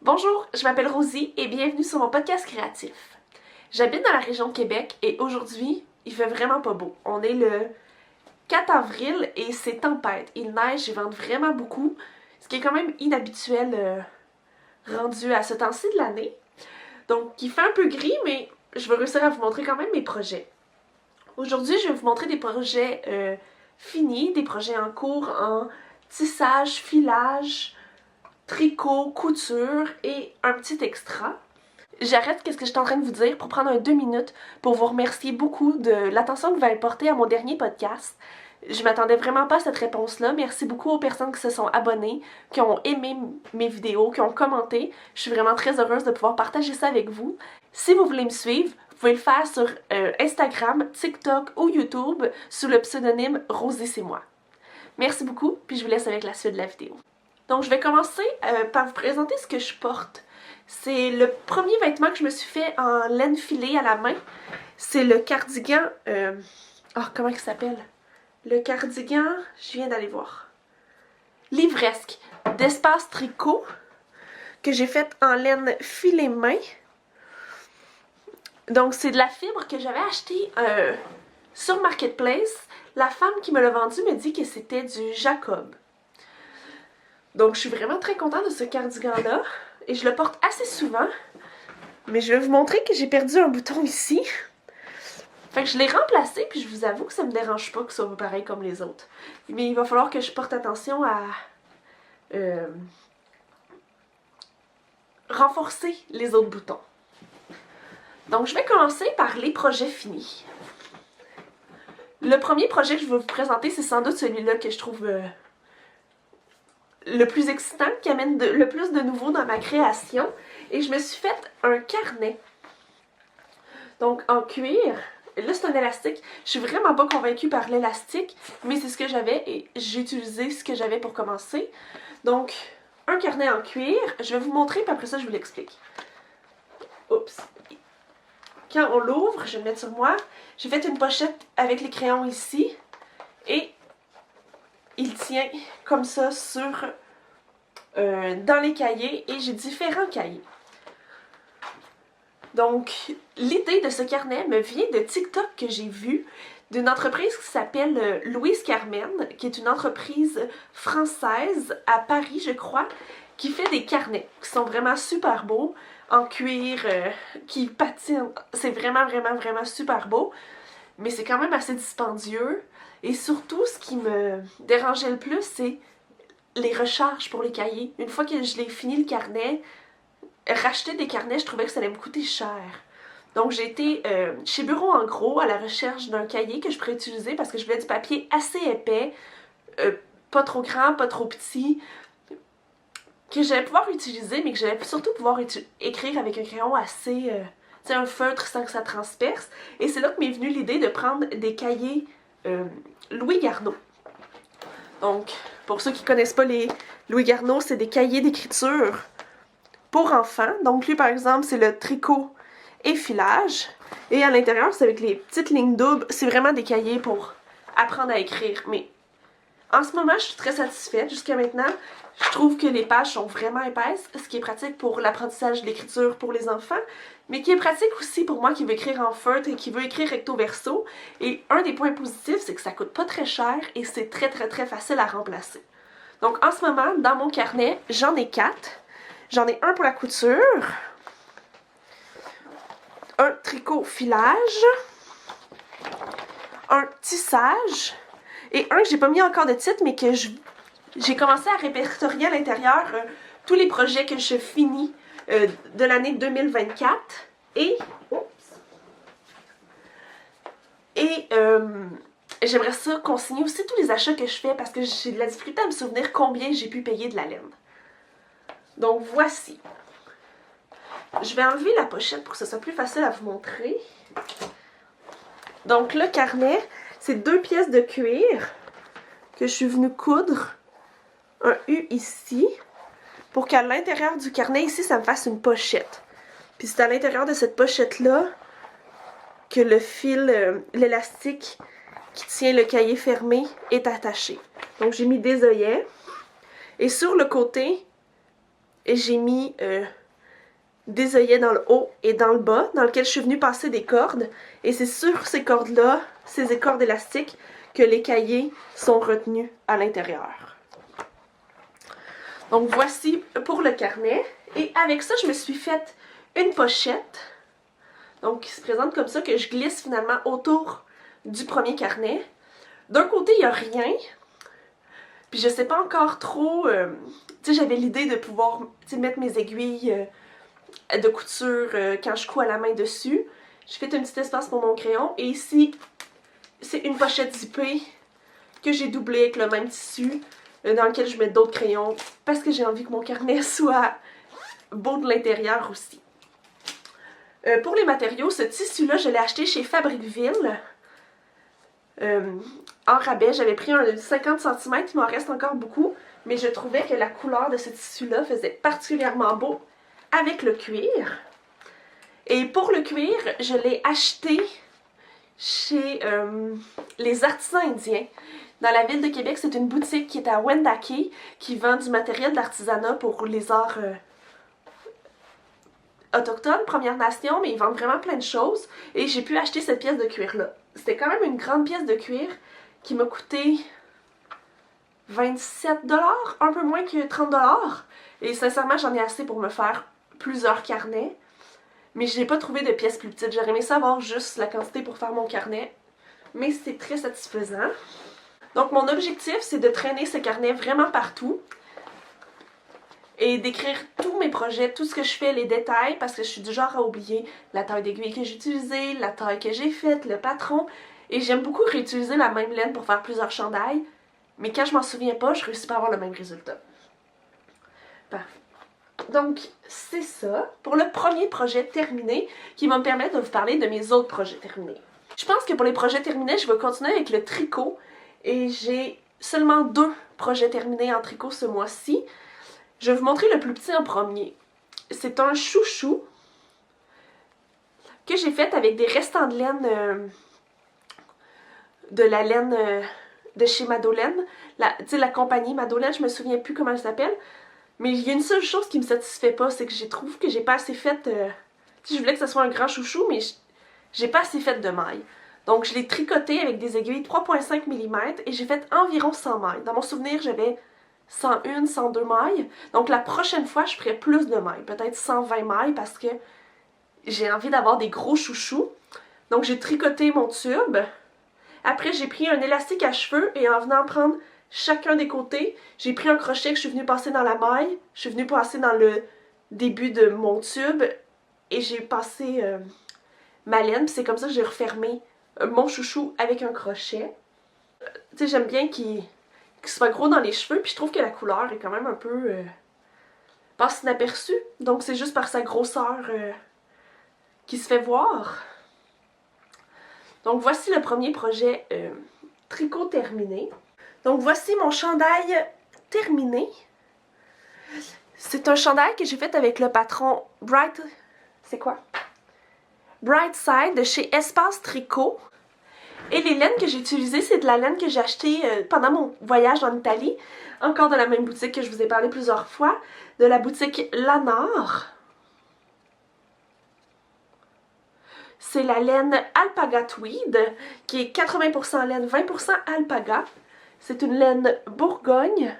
Bonjour, je m'appelle Rosie et bienvenue sur mon podcast créatif. J'habite dans la région de Québec et aujourd'hui, il fait vraiment pas beau. On est le 4 avril et c'est tempête. Il neige, il vente vraiment beaucoup, ce qui est quand même inhabituel rendu à ce temps-ci de l'année. Donc, il fait un peu gris, mais je vais réussir à vous montrer quand même mes projets. Aujourd'hui, je vais vous montrer des projets finis, des projets en cours en tissage, filage, tricot, couture et un petit extra. J'arrête ce que je suis en train de vous dire pour prendre 2 minutes pour vous remercier beaucoup de l'attention que vous avez portée à mon dernier podcast. Je m'attendais vraiment pas à cette réponse-là. Merci beaucoup aux personnes qui se sont abonnées, qui ont aimé mes vidéos, qui ont commenté. Je suis vraiment très heureuse de pouvoir partager ça avec vous. Si vous voulez me suivre, vous pouvez le faire sur Instagram, TikTok ou YouTube sous le pseudonyme Rosie c'est moi. Merci beaucoup, puis je vous laisse avec la suite de la vidéo. Donc je vais commencer par vous présenter ce que je porte. C'est le premier vêtement que je me suis fait en laine filée à la main. C'est le cardigan... comment il s'appelle? Le cardigan... Je viens d'aller voir. Livresque d'Espace Tricot que j'ai fait en laine filée main. Donc c'est de la fibre que j'avais achetée sur Marketplace. La femme qui me l'a vendu me dit que c'était du Jacob. Donc je suis vraiment très contente de ce cardigan-là. Et je le porte assez souvent. Mais je vais vous montrer que j'ai perdu un bouton ici. Fait que je l'ai remplacé, puis je vous avoue que ça me dérange pas que ça soit pareil comme les autres. Mais il va falloir que je porte attention à renforcer les autres boutons. Donc je vais commencer par les projets finis. Le premier projet que je vais vous présenter, c'est sans doute celui-là que je trouve le plus excitant, qui amène le plus de nouveau dans ma création. Et je me suis fait un carnet. Donc en cuir. Là c'est un élastique. Je suis vraiment pas convaincue par l'élastique, mais c'est ce que j'avais et j'ai utilisé ce que j'avais pour commencer. Donc un carnet en cuir. Je vais vous montrer puis après ça je vous l'explique. Oups. Quand on l'ouvre, je vais le mettre sur moi. J'ai fait une pochette avec les crayons ici. Et il tient comme ça sur dans les cahiers et j'ai différents cahiers. Donc, l'idée de ce carnet me vient de TikTok que j'ai vu d'une entreprise qui s'appelle Louise Carmen, qui est une entreprise française à Paris, je crois, qui fait des carnets qui sont vraiment super beaux, en cuir, qui patinent. C'est vraiment, vraiment, vraiment super beau, mais c'est quand même assez dispendieux. Et surtout, ce qui me dérangeait le plus, c'est les recharges pour les cahiers. Une fois que je l'ai fini le carnet, racheter des carnets, je trouvais que ça allait me coûter cher. Donc j'ai été chez Bureau en Gros à la recherche d'un cahier que je pourrais utiliser parce que je voulais du papier assez épais, pas trop grand, pas trop petit, que j'allais pouvoir utiliser, mais que j'allais surtout pouvoir écrire avec un crayon assez... tu sais, un feutre sans que ça transperce. Et c'est là que m'est venue l'idée de prendre des cahiers Louis Garneau. Donc, pour ceux qui connaissent pas les Louis Garneau, c'est des cahiers d'écriture pour enfants. Donc lui, par exemple, c'est le tricot et filage. Et à l'intérieur, c'est avec les petites lignes doubles. C'est vraiment des cahiers pour apprendre à écrire. Mais en ce moment, je suis très satisfaite. Jusqu'à maintenant, je trouve que les pages sont vraiment épaisses, ce qui est pratique pour l'apprentissage de l'écriture pour les enfants, mais qui est pratique aussi pour moi qui veux écrire en feutre et qui veut écrire recto verso. Et un des points positifs, c'est que ça coûte pas très cher et c'est très très très facile à remplacer. Donc en ce moment, dans mon carnet, j'en ai 4. J'en ai un pour la couture, un tricot filage, un tissage et un que j'ai pas mis encore de titre mais que j'ai commencé à répertorier à l'intérieur tous les projets que je finis de l'année 2024 et j'aimerais ça consigner aussi tous les achats que je fais parce que j'ai de la difficulté à me souvenir combien j'ai pu payer de la laine. Donc voici. Je vais enlever la pochette pour que ce soit plus facile à vous montrer. Donc le carnet, c'est 2 pièces de cuir que je suis venue coudre. Un U ici. Pour qu'à l'intérieur du carnet ici, ça me fasse une pochette. Puis c'est à l'intérieur de cette pochette-là que le fil, l'élastique qui tient le cahier fermé est attaché. Donc j'ai mis des œillets. Et sur le côté... et j'ai mis des œillets dans le haut et dans le bas, dans lequel je suis venue passer des cordes. Et c'est sur ces cordes-là, ces cordes élastiques, que les cahiers sont retenus à l'intérieur. Donc voici pour le carnet. Et avec ça, je me suis faite une pochette. Donc qui se présente comme ça, que je glisse finalement autour du premier carnet. D'un côté, il n'y a rien. Puis je sais pas encore trop... tu sais, j'avais l'idée de pouvoir mettre mes aiguilles de couture quand je couds à la main dessus. J'ai fait un petit espace pour mon crayon. Et ici, c'est une pochette zippée que j'ai doublée avec le même tissu dans lequel je mets d'autres crayons parce que j'ai envie que mon carnet soit beau de l'intérieur aussi. Pour les matériaux, ce tissu-là, je l'ai acheté chez Fabricville. En rabais, j'avais pris un 50 cm, il m'en reste encore beaucoup, mais je trouvais que la couleur de ce tissu-là faisait particulièrement beau avec le cuir. Et pour le cuir, je l'ai acheté chez les artisans indiens. Dans la ville de Québec, c'est une boutique qui est à Wendake, qui vend du matériel d'artisanat pour les arts autochtones, Premières Nations, mais ils vendent vraiment plein de choses. Et j'ai pu acheter cette pièce de cuir-là. C'était quand même une grande pièce de cuir qui m'a coûté 27 $, un peu moins que 30 $. Et sincèrement, j'en ai assez pour me faire plusieurs carnets. Mais je n'ai pas trouvé de pièces plus petites. J'aurais aimé savoir juste la quantité pour faire mon carnet. Mais c'est très satisfaisant. Donc mon objectif, c'est de traîner ce carnet vraiment partout. Et d'écrire tous mes projets, tout ce que je fais, les détails, parce que je suis du genre à oublier la taille d'aiguille que j'ai utilisée, la taille que j'ai faite, le patron. Et j'aime beaucoup réutiliser la même laine pour faire plusieurs chandails. Mais quand je m'en souviens pas, je réussis pas à avoir le même résultat. Parfait. Donc, c'est ça pour le premier projet terminé qui va me permettre de vous parler de mes autres projets terminés. Je pense que pour les projets terminés, je vais continuer avec le tricot. Et j'ai seulement 2 projets terminés en tricot ce mois-ci. Je vais vous montrer le plus petit en premier. C'est un chouchou que j'ai fait avec des restants de laine, de la laine de chez Madolaine. Tu sais, la compagnie Madolaine, je me souviens plus comment elle s'appelle. Mais il y a une seule chose qui me satisfait pas, c'est que je trouve que j'ai pas assez fait... je voulais que ce soit un grand chouchou, mais j'ai pas assez fait de mailles. Donc je l'ai tricoté avec des aiguilles 3,5 mm et j'ai fait environ 100 mailles. Dans mon souvenir, j'avais 101, 102 mailles. Donc la prochaine fois, je ferai plus de mailles, peut-être 120 mailles parce que j'ai envie d'avoir des gros chouchous. Donc j'ai tricoté mon tube. Après, j'ai pris un élastique à cheveux et en venant prendre chacun des côtés, j'ai pris un crochet que je suis venue passer dans la maille. Je suis venue passer dans le début de mon tube et j'ai passé ma laine. Puis c'est comme ça que j'ai refermé mon chouchou avec un crochet. Tu sais, j'aime bien qu'il soit gros dans les cheveux, puis je trouve que la couleur est quand même un peu passe inaperçue. Donc c'est juste par sa grosseur qui se fait voir. Donc voici le premier projet tricot terminé. Donc voici mon chandail terminé. C'est un chandail que j'ai fait avec le patron Bright... C'est quoi? Brightside de chez Espace Tricot. Et les laines que j'ai utilisées, c'est de la laine que j'ai achetée pendant mon voyage en Italie. Encore de la même boutique que je vous ai parlé plusieurs fois. De la boutique Lanard. C'est la laine Alpaga Tweed, qui est 80% laine, 20% alpaga. C'est une laine Bourgogne.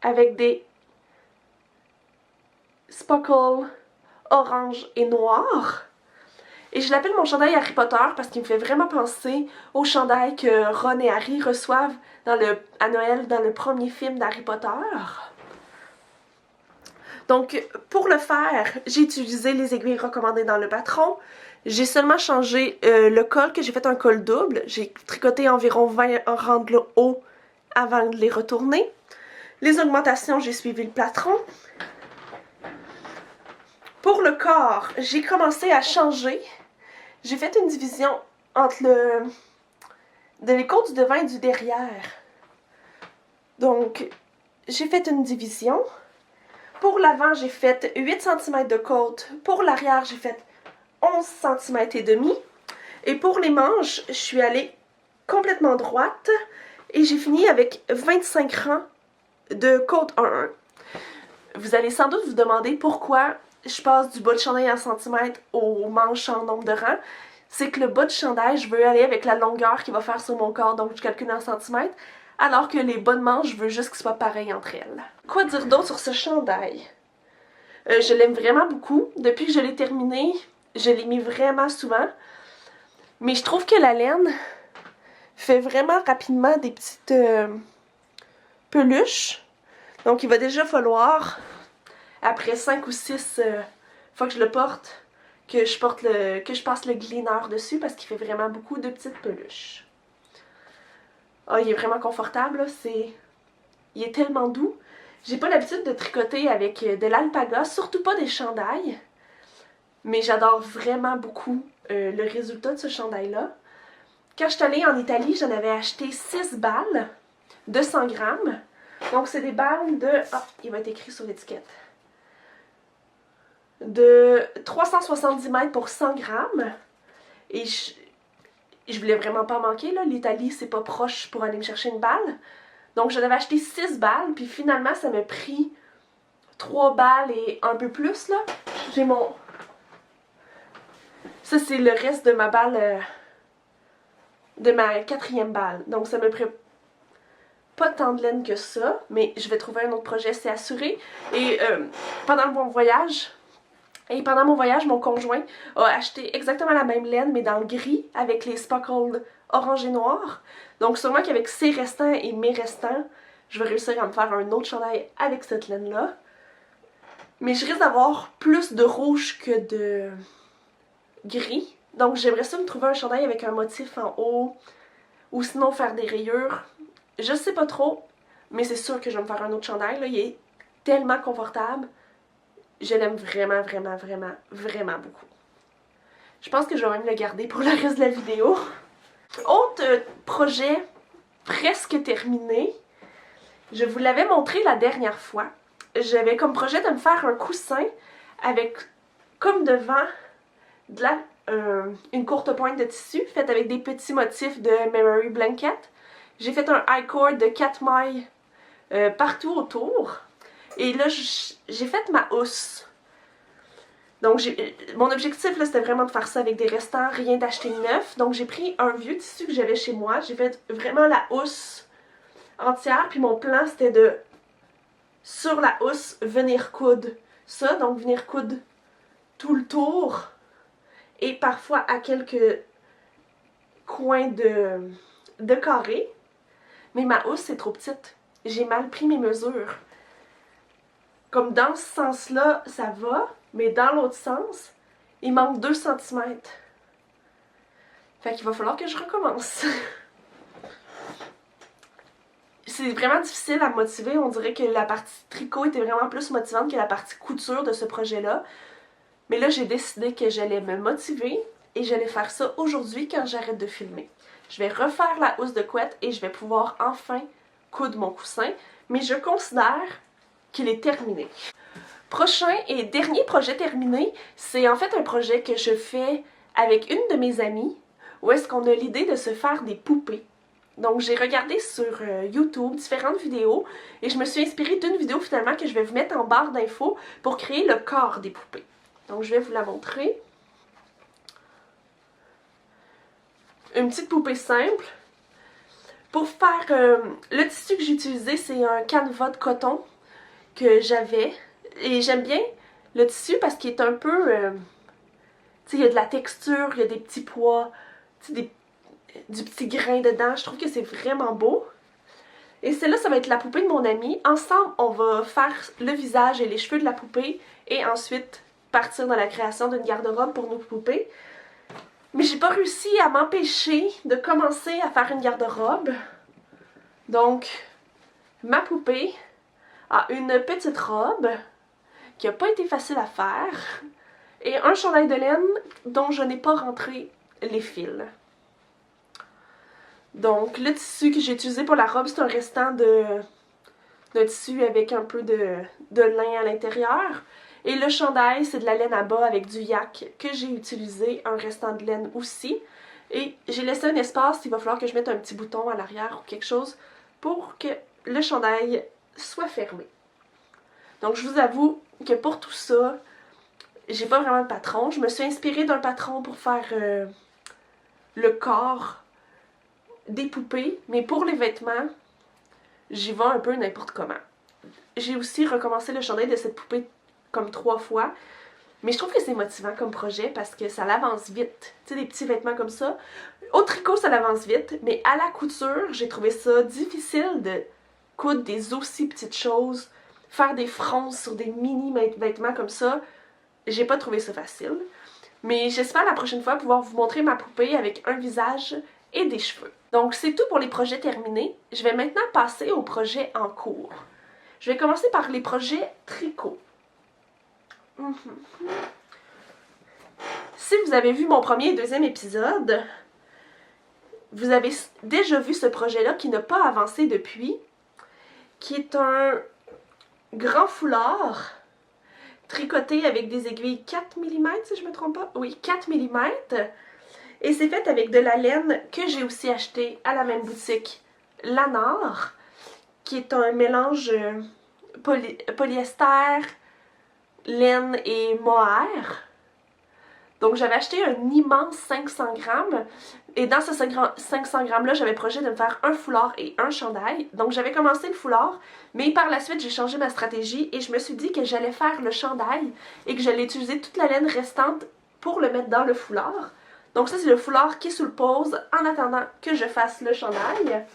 Avec des sparkles orange et noir. Et je l'appelle mon chandail Harry Potter parce qu'il me fait vraiment penser au chandail que Ron et Harry reçoivent à Noël dans le premier film d'Harry Potter. Donc, pour le faire, j'ai utilisé les aiguilles recommandées dans le patron. J'ai seulement changé le col, que j'ai fait un col double. J'ai tricoté environ 20 rangs de haut avant de les retourner. Les augmentations, j'ai suivi le patron. Pour le corps, j'ai commencé à changer. J'ai fait une division entre les côtes du devant et du derrière. Donc, j'ai fait une division. Pour l'avant, j'ai fait 8 cm de côte. Pour l'arrière, j'ai fait 11 cm et demi. Et pour les manches, je suis allée complètement droite. Et j'ai fini avec 25 rangs de côte 1-1. Vous allez sans doute vous demander pourquoi je passe du bas de chandail en centimètres aux manches en nombre de rangs. C'est que le bas de chandail, je veux aller avec la longueur qu'il va faire sur mon corps, donc je calcule en centimètres, alors que les bas de manches, je veux juste qu'ils soient pareils entre elles. Quoi dire d'autre sur ce chandail? Je l'aime vraiment beaucoup. Depuis que je l'ai terminé, je l'ai mis vraiment souvent. Mais je trouve que la laine fait vraiment rapidement des petites peluches. Donc il va déjà falloir, après 5 ou 6 fois que je le porte, que je passe le gleener dessus parce qu'il fait vraiment beaucoup de petites peluches. Ah, il est vraiment confortable, là. Il est tellement doux. J'ai pas l'habitude de tricoter avec de l'alpaga, surtout pas des chandails. Mais j'adore vraiment beaucoup le résultat de ce chandail-là. Quand je suis allée en Italie, j'en avais acheté 6 balles de 100 grammes. Donc c'est des balles de... Ah, il va être écrit sur l'étiquette. De 370 mètres pour 100 grammes. Et je voulais vraiment pas manquer, là. L'Italie, c'est pas proche pour aller me chercher une balle. Donc j'en avais acheté 6 balles, puis finalement ça m'a pris 3 balles et un peu plus, là. J'ai mon... Ça, c'est le reste de ma balle, de ma 4e balle. Donc ça me prend pas tant de laine que ça, mais je vais trouver un autre projet, c'est assuré. Et pendant mon voyage, mon conjoint a acheté exactement la même laine, mais dans le gris, avec les sparkles orange et noir. Donc sûrement qu'avec ses restants et mes restants, je vais réussir à me faire un autre chandail avec cette laine-là. Mais je risque d'avoir plus de rouge que de gris. Donc j'aimerais ça me trouver un chandail avec un motif en haut, ou sinon faire des rayures. Je sais pas trop, mais c'est sûr que je vais me faire un autre chandail, là. Il est tellement confortable. Je l'aime vraiment, vraiment, vraiment, vraiment beaucoup. Je pense que je vais même le garder pour le reste de la vidéo. Autre projet presque terminé. Je vous l'avais montré la dernière fois. J'avais comme projet de me faire un coussin avec, comme devant, une courte pointe de tissu faite avec des petits motifs de Memory Blanket. J'ai fait un high cord de 4 mailles partout autour. Et là, j'ai fait ma housse. Donc, mon objectif, là, c'était vraiment de faire ça avec des restants, rien d'acheter neuf. Donc, j'ai pris un vieux tissu que j'avais chez moi. J'ai fait vraiment la housse entière. Puis mon plan, c'était de, sur la housse, venir coudre ça. Donc, venir coudre tout le tour. Et parfois à quelques coins de carré. Mais ma housse, c'est trop petite. J'ai mal pris mes mesures. Comme dans ce sens-là, ça va. Mais dans l'autre sens, il manque 2 cm. Fait qu'il va falloir que je recommence. C'est vraiment difficile à motiver. On dirait que la partie tricot était vraiment plus motivante que la partie couture de ce projet-là. Mais là, j'ai décidé que j'allais me motiver et j'allais faire ça aujourd'hui quand j'arrête de filmer. Je vais refaire la housse de couette et je vais pouvoir enfin coudre mon coussin. Mais je considère qu'il est terminé. Prochain et dernier projet terminé, c'est en fait un projet que je fais avec une de mes amies, où est-ce qu'on a l'idée de se faire des poupées. Donc j'ai regardé sur YouTube différentes vidéos et je me suis inspirée d'une vidéo finalement que je vais vous mettre en barre d'infos pour créer le corps des poupées. Donc je vais vous la montrer. Une petite poupée simple. Pour faire le tissu que j'ai utilisé, c'est un canevas de coton que j'avais. Et j'aime bien le tissu parce qu'il est un peu... tu sais, il y a de la texture, il y a des petits pois, tu sais, du petit grain dedans. Je trouve que c'est vraiment beau. Et celle-là, ça va être la poupée de mon amie. Ensemble, on va faire le visage et les cheveux de la poupée. Et ensuite, partir dans la création d'une garde-robe pour nos poupées. Mais j'ai pas réussi à m'empêcher de commencer à faire une garde-robe. Donc, ma poupée a une petite robe qui n'a pas été facile à faire, et un chandail de laine dont je n'ai pas rentré les fils. Donc le tissu que j'ai utilisé pour la robe, c'est un restant de tissu avec un peu de lin à l'intérieur. Et le chandail, c'est de la laine à bas avec du yak que j'ai utilisé, un restant de laine aussi. Et j'ai laissé un espace, il va falloir que je mette un petit bouton à l'arrière ou quelque chose pour que le chandail soit fermé. Donc je vous avoue que pour tout ça, j'ai pas vraiment de patron. Je me suis inspirée d'un patron pour faire le corps des poupées, mais pour les vêtements, j'y vais un peu n'importe comment. J'ai aussi recommencé le chandail de cette poupée comme 3 fois, mais je trouve que c'est motivant comme projet parce que ça l'avance vite. Tu sais, des petits vêtements comme ça. Au tricot, ça l'avance vite, mais à la couture, j'ai trouvé ça difficile de coudre des aussi petites choses, faire des fronces sur des mini vêtements comme ça. J'ai pas trouvé ça facile. Mais j'espère la prochaine fois pouvoir vous montrer ma poupée avec un visage et des cheveux. Donc c'est tout pour les projets terminés. Je vais maintenant passer aux projets en cours. Je vais commencer par les projets tricot. Si vous avez vu mon premier et deuxième épisode, vous avez déjà vu ce projet-là qui n'a pas avancé depuis, qui est un grand foulard tricoté avec des aiguilles 4 mm, si je ne me trompe pas. Oui, 4 mm. Et c'est fait avec de la laine que j'ai aussi acheté à la même boutique, Lanard, qui est un mélange polyester, laine et mohair. Donc j'avais acheté un immense 500 grammes et dans ce 500 grammes là j'avais projet de me faire un foulard et un chandail. Donc j'avais commencé le foulard, mais par la suite j'ai changé ma stratégie et je me suis dit que j'allais faire le chandail et que j'allais utiliser toute la laine restante pour le mettre dans le foulard. Donc ça c'est le foulard qui est sous le pose en attendant que je fasse le chandail.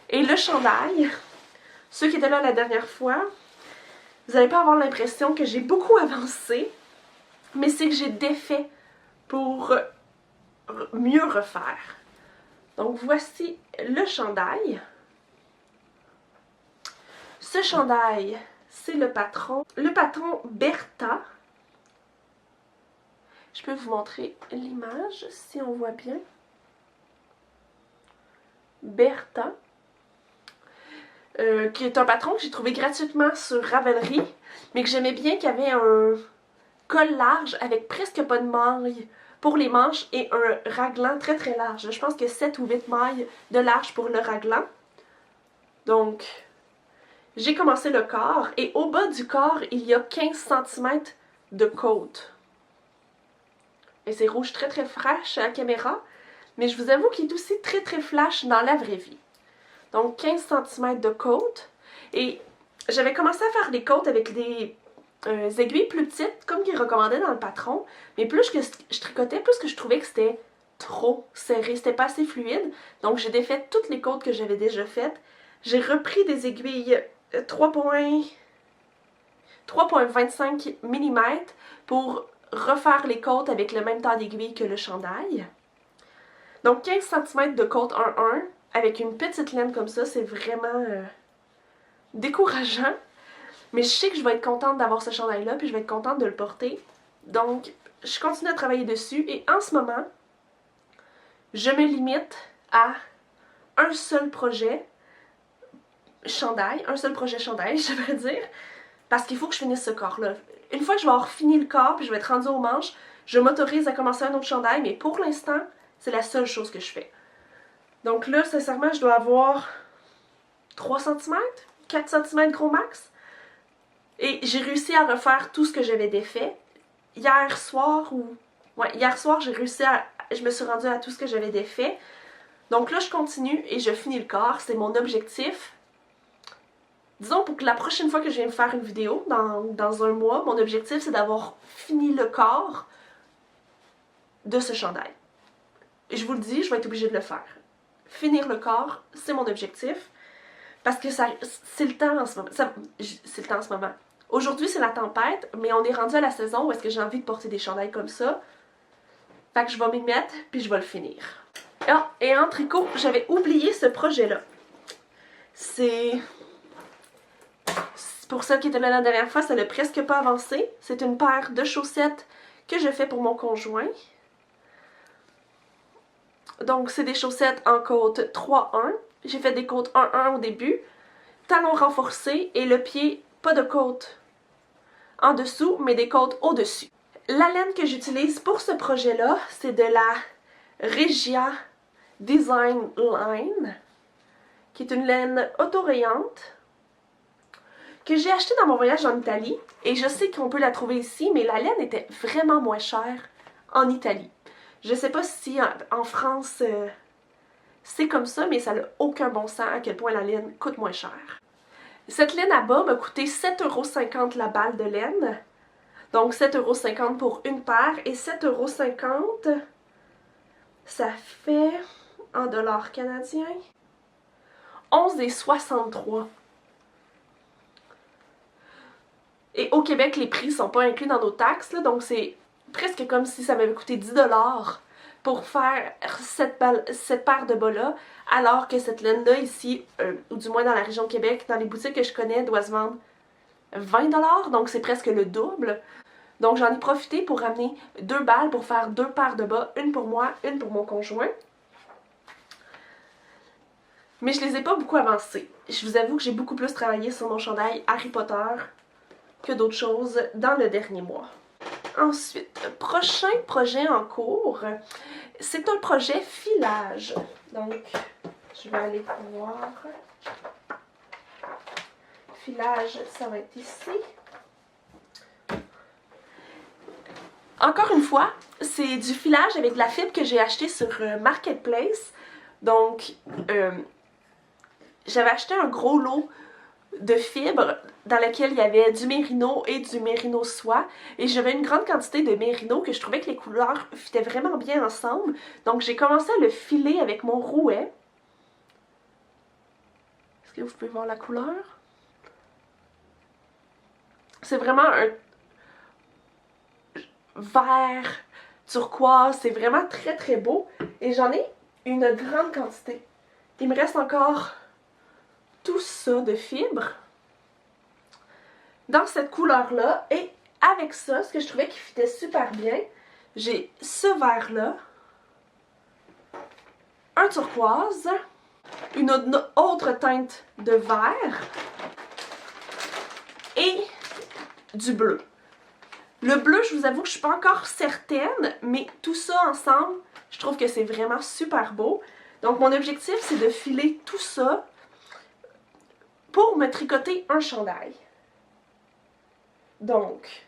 Et le chandail, ceux qui étaient là la dernière fois, vous n'allez pas avoir l'impression que j'ai beaucoup avancé, mais c'est que j'ai défait pour mieux refaire. Donc voici le chandail. Ce chandail, c'est le patron Bertha. Je peux vous montrer l'image si on voit bien. Bertha. Qui est un patron que j'ai trouvé gratuitement sur Ravelry, mais que j'aimais bien, qui avait un col large avec presque pas de mailles pour les manches et un raglan très très large. Je pense que 7 ou 8 mailles de large pour le raglan. Donc, j'ai commencé le corps et au bas du corps, il y a 15 cm de côte. Et c'est rouge très très flash à la caméra, mais je vous avoue qu'il est aussi très très flash dans la vraie vie. Donc 15 cm de côte. Et j'avais commencé à faire des côtes avec des aiguilles plus petites, comme qu'ils recommandaient dans le patron. Mais plus que je tricotais, plus que je trouvais que c'était trop serré, c'était pas assez fluide. Donc j'ai défait toutes les côtes que j'avais déjà faites. J'ai repris des aiguilles 3,25 mm pour refaire les côtes avec le même temps d'aiguille que le chandail. Donc 15 cm de côte 1-1 avec une petite laine comme ça, c'est vraiment décourageant. Mais je sais que je vais être contente d'avoir ce chandail-là, puis je vais être contente de le porter. Donc, je continue à travailler dessus. Et en ce moment, je me limite à un seul projet chandail. Un seul projet chandail, je devrais dire. Parce qu'il faut que je finisse ce corps-là. Une fois que je vais avoir fini le corps, puis je vais être rendue aux manches, je m'autorise à commencer un autre chandail. Mais pour l'instant, c'est la seule chose que je fais. Donc là, sincèrement, je dois avoir 3 cm, 4 cm gros max. Et j'ai réussi à refaire tout ce que j'avais défait. Hier soir, je me suis rendue à tout ce que j'avais défait. Donc là, je continue et je finis le corps. C'est mon objectif. Disons, pour que la prochaine fois que je viens faire une vidéo, dans un mois, mon objectif, c'est d'avoir fini le corps de ce chandail. Et je vous le dis, je vais être obligée de le faire. Finir le corps, c'est mon objectif. Parce que c'est le temps en ce moment. C'est le temps en ce moment. Aujourd'hui, c'est la tempête, mais on est rendu à la saison où est-ce que j'ai envie de porter des chandails comme ça. Fait que je vais m'y mettre, puis je vais le finir. Ah, et en tricot, j'avais oublié ce projet-là. C'est... Pour celle qui était là la dernière fois, ça n'a presque pas avancé. C'est une paire de chaussettes que je fais pour mon conjoint. Donc, c'est des chaussettes en côte 3-1. J'ai fait des côtes 1-1 au début. Talons renforcés et le pied, pas de côte en dessous, mais des côtes au-dessus. La laine que j'utilise pour ce projet-là, c'est de la Regia Design Line, qui est une laine autorayante que j'ai achetée dans mon voyage en Italie. Et je sais qu'on peut la trouver ici, mais la laine était vraiment moins chère en Italie. Je sais pas si en France c'est comme ça, mais ça n'a aucun bon sens à quel point la laine coûte moins cher. Cette laine à bas m'a coûté 7,50 € la balle de laine. Donc 7,50 € pour une paire et 7,50 € ça fait en dollars canadiens 11,63 €. Et au Québec, les prix sont pas inclus dans nos taxes, là, donc c'est presque comme si ça m'avait coûté 10 $ pour faire cette paire de bas-là, alors que cette laine-là ici, ou du moins dans la région de Québec, dans les boutiques que je connais, doit se vendre 20 $, donc c'est presque le double. Donc j'en ai profité pour ramener 2 balles pour faire 2 paires de bas, une pour moi, une pour mon conjoint. Mais je les ai pas beaucoup avancés. Je vous avoue que j'ai beaucoup plus travaillé sur mon chandail Harry Potter que d'autres choses dans le dernier mois. Ensuite, prochain projet en cours, c'est un projet filage. Donc, je vais aller voir. Filage, ça va être ici. Encore une fois, c'est du filage avec de la fibre que j'ai acheté sur Marketplace. Donc, j'avais acheté un gros lot de fibres dans lequel il y avait du mérino et du mérino soie. Et j'avais une grande quantité de mérino que je trouvais que les couleurs fitaient vraiment bien ensemble. Donc j'ai commencé à le filer avec mon rouet. Est-ce que vous pouvez voir la couleur? C'est vraiment un vert turquoise. C'est vraiment très très beau. Et j'en ai une grande quantité. Il me reste encore tout ça de fibres dans cette couleur-là. Et avec ça, ce que je trouvais qui fitait super bien, j'ai ce vert-là, un turquoise, une autre teinte de vert et du bleu. Le bleu, je vous avoue que je suis pas encore certaine, mais tout ça ensemble, je trouve que c'est vraiment super beau. Donc mon objectif, c'est de filer tout ça pour me tricoter un chandail. Donc,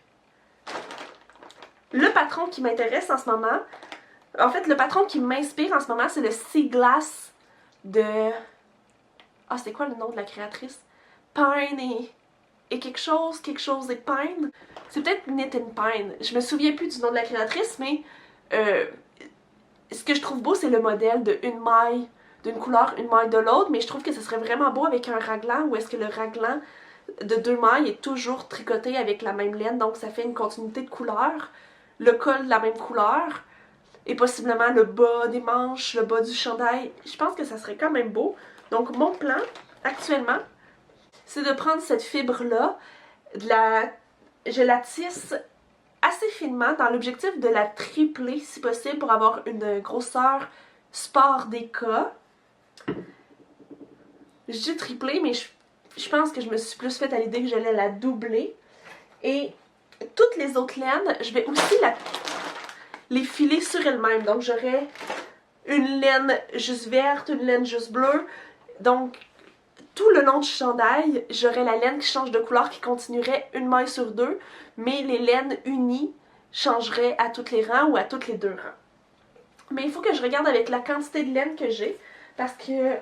le patron qui m'intéresse en ce moment, en fait, le patron qui m'inspire en ce moment, c'est le Sea Glass de... Ah, c'est quoi le nom de la créatrice? Pine et quelque chose et Pine. C'est peut-être Knit and Pine. Je me souviens plus du nom de la créatrice, mais ce que je trouve beau, c'est le modèle de une maille d'une couleur, une maille de l'autre, mais je trouve que ce serait vraiment beau avec un raglan, où est-ce que le raglan de 2 mailles est toujours tricoté avec la même laine, donc ça fait une continuité de couleur. Le col de la même couleur, et possiblement le bas des manches, le bas du chandail. Je pense que ça serait quand même beau. Donc mon plan, actuellement, c'est de prendre cette fibre-là, je la tisse assez finement dans l'objectif de la tripler si possible pour avoir une grosseur sport déca. Je dis tripler, mais je pense que je me suis plus fait à l'idée que j'allais la doubler. Et toutes les autres laines, je vais aussi les filer sur elles-mêmes. Donc j'aurai une laine juste verte, une laine juste bleue. Donc tout le long du chandail, j'aurai la laine qui change de couleur qui continuerait une maille sur deux, mais les laines unies changeraient à tous les rangs ou à tous les 2 rangs. Mais il faut que je regarde avec la quantité de laine que j'ai, parce que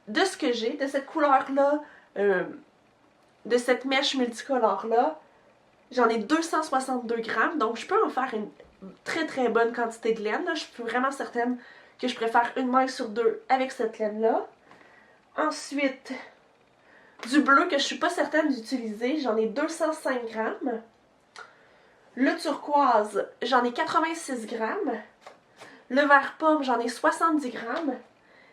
de ce que j'ai, de cette couleur-là, de cette mèche multicolore-là, j'en ai 262 grammes, donc je peux en faire une très très bonne quantité de laine. Là. Je suis vraiment certaine que je préfère une maille sur 2 avec cette laine-là. Ensuite, du bleu que je suis pas certaine d'utiliser, j'en ai 205 grammes. Le turquoise, j'en ai 86 grammes. Le vert pomme, j'en ai 70 grammes.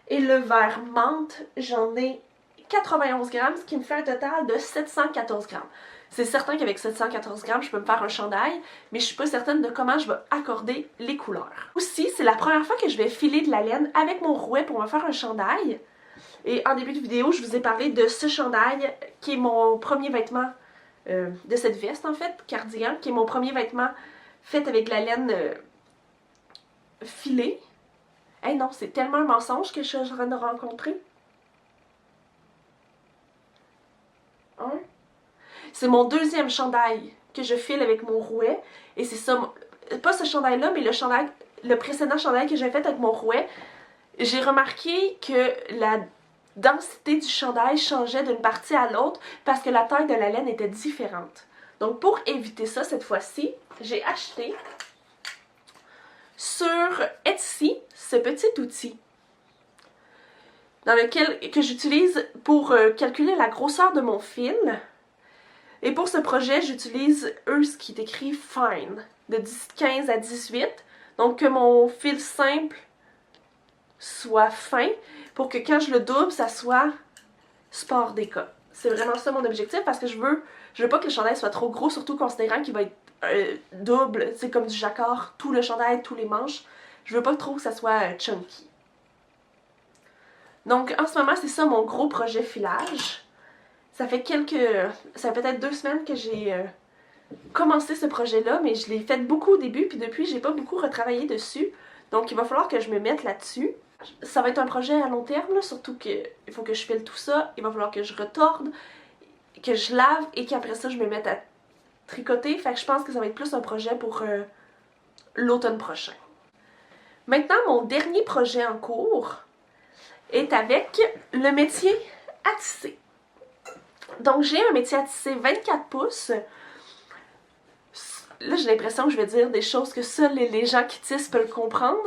Et le vert menthe, j'en ai 91 grammes, ce qui me fait un total de 714 grammes. C'est certain qu'avec 714 grammes, je peux me faire un chandail, mais je suis pas certaine de comment je vais accorder les couleurs. Aussi, c'est la première fois que je vais filer de la laine avec mon rouet pour me faire un chandail. Et en début de vidéo, je vous ai parlé de ce chandail qui est mon premier vêtement, de cette veste en fait, cardigan, qui est mon premier vêtement fait avec la laine filée. Hey non, c'est tellement un mensonge que je suis en train de rencontrer. Hein? C'est mon deuxième chandail que je file avec mon rouet. Et c'est ça, pas ce chandail-là, mais le précédent chandail que j'ai fait avec mon rouet. J'ai remarqué que la densité du chandail changeait d'une partie à l'autre parce que la taille de la laine était différente. Donc pour éviter ça, cette fois-ci, j'ai acheté sur Etsy ce petit outil que j'utilise pour calculer la grosseur de mon fil. Et pour ce projet, j'utilise ce qui est écrit Fine, de 15 à 18. Donc que mon fil simple soit fin, pour que quand je le double, ça soit sport déca. C'est vraiment ça mon objectif, parce que je veux pas que le chandail soit trop gros, surtout considérant qu'il va être double, c'est comme du jacquard, tout le chandail, tous les manches. Je veux pas trop que ça soit chunky. Donc en ce moment, c'est ça mon gros projet filage. Ça fait peut-être 2 semaines que j'ai commencé ce projet-là, mais je l'ai fait beaucoup au début, puis depuis, j'ai pas beaucoup retravaillé dessus. Donc il va falloir que je me mette là-dessus. Ça va être un projet à long terme, là, surtout qu'il faut que je file tout ça. Il va falloir que je retorde, que je lave et qu'après ça, je me mette à tricoter. Fait que je pense que ça va être plus un projet pour l'automne prochain. Maintenant, mon dernier projet en cours est avec le métier à tisser. Donc j'ai un métier à tisser 24 pouces. Là, j'ai l'impression que je vais dire des choses que seuls les gens qui tissent peuvent comprendre.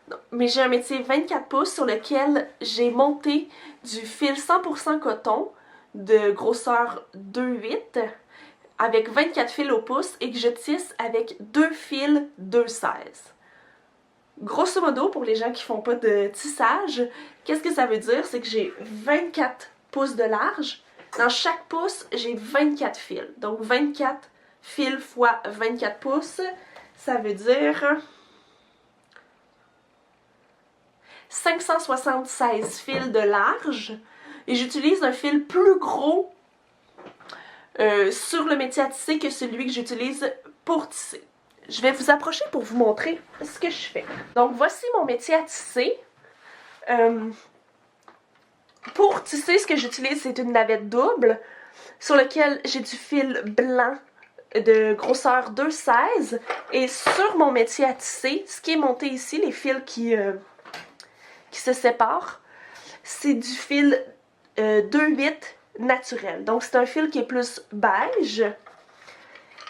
Non, mais j'ai un métier 24 pouces sur lequel j'ai monté du fil 100% coton de grosseur 2,8 avec 24 fils au pouce et que je tisse avec 2 fils 2,16. Grosso modo, pour les gens qui font pas de tissage, qu'est-ce que ça veut dire? C'est que j'ai 24 pouces de large. Dans chaque pouce, j'ai 24 fils. Donc 24 fils fois 24 pouces, ça veut dire 576 fils de large. Et j'utilise un fil plus gros sur le métier à tisser que celui que j'utilise pour tisser. Je vais vous approcher pour vous montrer ce que je fais. Donc voici mon métier à tisser. Pour tisser, ce que j'utilise, c'est une navette double sur laquelle j'ai du fil blanc de grosseur 2,16 et sur mon métier à tisser, ce qui est monté ici, les fils qui se séparent, c'est du fil 2,8 naturel. Donc c'est un fil qui est plus beige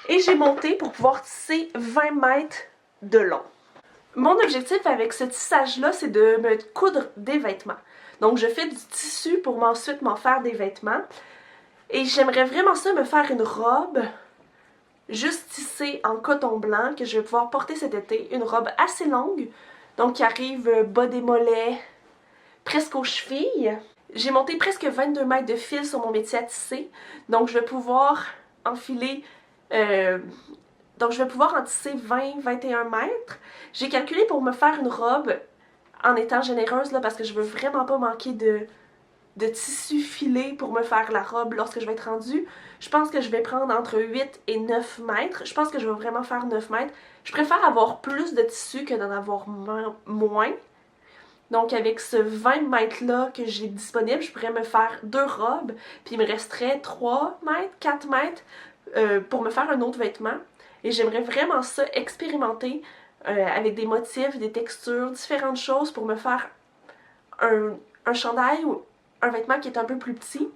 et j'ai monté pour pouvoir tisser 20 mètres de long. Mon objectif avec ce tissage-là, c'est de me coudre des vêtements. Donc je fais du tissu pour ensuite m'en faire des vêtements. Et j'aimerais vraiment ça, me faire une robe juste tissée en coton blanc que je vais pouvoir porter cet été. Une robe assez longue, donc qui arrive bas des mollets, presque aux chevilles. J'ai monté presque 22 mètres de fil sur mon métier à tisser. Donc je vais pouvoir enfiler... donc je vais pouvoir en tisser 20-21 mètres. J'ai calculé pour me faire une robe en étant généreuse là, parce que je veux vraiment pas manquer de tissu filé pour me faire la robe lorsque je vais être rendue. Je pense que je vais prendre entre 8 et 9 mètres. Je pense que je vais vraiment faire 9 mètres. Je préfère avoir plus de tissu que d'en avoir moins. Donc avec ce 20 mètres là que j'ai disponible, je pourrais me faire 2 robes. Puis il me resterait 3 mètres, 4 mètres pour me faire un autre vêtement. Et j'aimerais vraiment ça, expérimenter avec des motifs, des textures, différentes choses pour me faire un chandail ou un vêtement qui est un peu plus petit.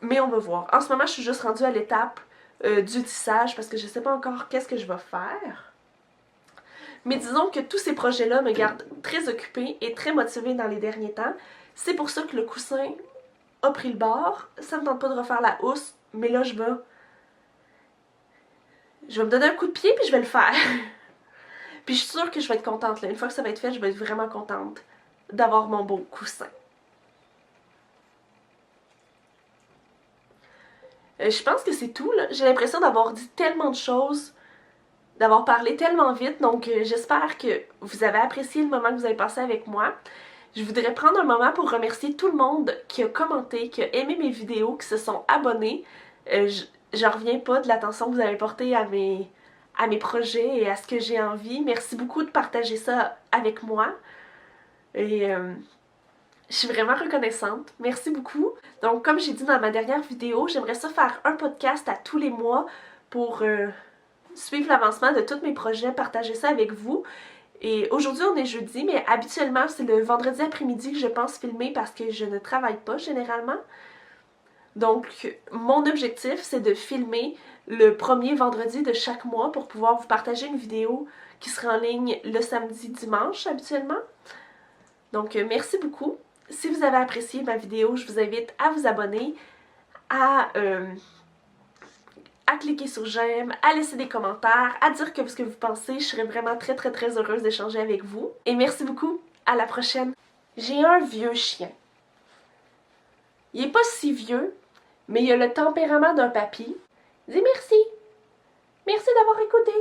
Mais on va voir. En ce moment, je suis juste rendue à l'étape du tissage parce que je ne sais pas encore qu'est-ce que je vais faire. Mais disons que tous ces projets-là me gardent très occupée et très motivée dans les derniers temps. C'est pour ça que le coussin a pris le bord. Ça me tente pas de refaire la housse, mais là je vais me donner un coup de pied puis je vais le faire. Puis je suis sûre que je vais être contente là. Une fois que ça va être fait, je vais être vraiment contente d'avoir mon beau coussin. Je pense que c'est tout là. J'ai l'impression d'avoir dit tellement de choses, d'avoir parlé tellement vite, donc j'espère que vous avez apprécié le moment que vous avez passé avec moi. Je voudrais prendre un moment pour remercier tout le monde qui a commenté, qui a aimé mes vidéos, qui se sont abonnés. J'en reviens pas de l'attention que vous avez portée à à mes projets et à ce que j'ai envie. Merci beaucoup de partager ça avec moi. Et je suis vraiment reconnaissante. Merci beaucoup. Donc, comme j'ai dit dans ma dernière vidéo, j'aimerais ça faire un podcast à tous les mois pour suivre l'avancement de tous mes projets, partager ça avec vous. Et aujourd'hui, on est jeudi, mais habituellement, c'est le vendredi après-midi que je pense filmer parce que je ne travaille pas généralement. Donc, mon objectif, c'est de filmer le premier vendredi de chaque mois pour pouvoir vous partager une vidéo qui sera en ligne le samedi, dimanche habituellement. Donc, merci beaucoup. Si vous avez apprécié ma vidéo, je vous invite à vous abonner, à cliquer sur j'aime, à laisser des commentaires, à dire ce que vous pensez. Je serais vraiment très heureuse d'échanger avec vous. Et merci beaucoup. À la prochaine. J'ai un vieux chien. Il est pas si vieux, mais il a le tempérament d'un papy. Dis merci. Merci d'avoir écouté.